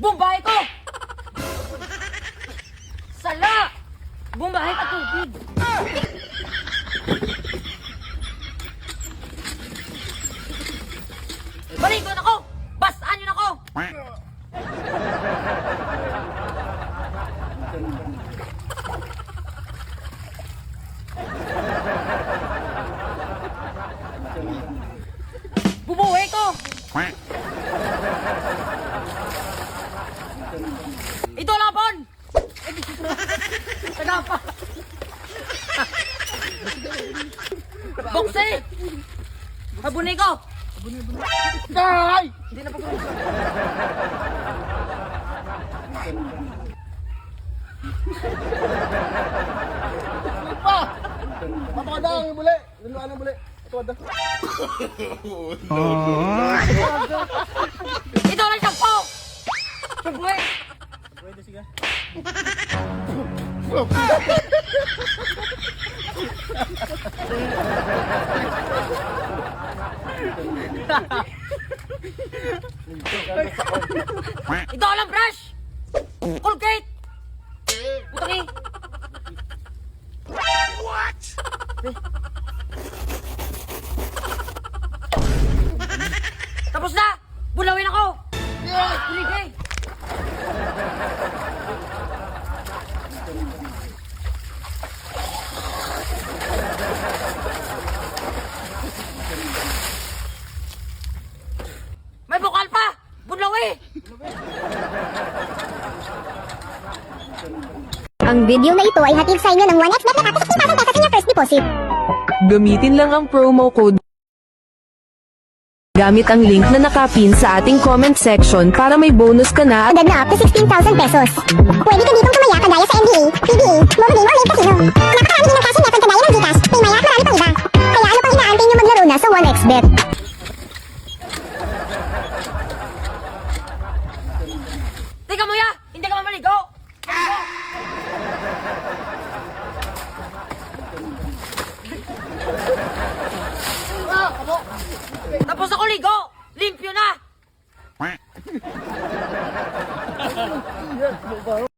Bumbahe ko! Sala! Bumbahe ka tubig! Baligon ako! Basaan yun ako! Bubuhay ko! Ito laban! Sagapa! Boxe! Habunay ko! Ay! Hindi na pa Pa! Matuwad na ang buli. Lunuan ang buli. Matuwad na. Ito lang siya po! Bubuhay! Pwede sige. Ito lang brush! Colgate! Putang What? Tapos na! Bulawin ako! Kuligay! May bukal pa! Bulawi! Ang video na ito ay hatid sa inyo ng 1xbet na tapos 15,000 pesos sa first deposit. Gamitin lang ang promo code gamit ang link na nakapin sa ating comment section para may bonus ka na. Agad na up to 16,000 pesos. Pwede ka ditong tumaya kagaya sa NBA, PBA, mobile game or live casino. Napakarami din ng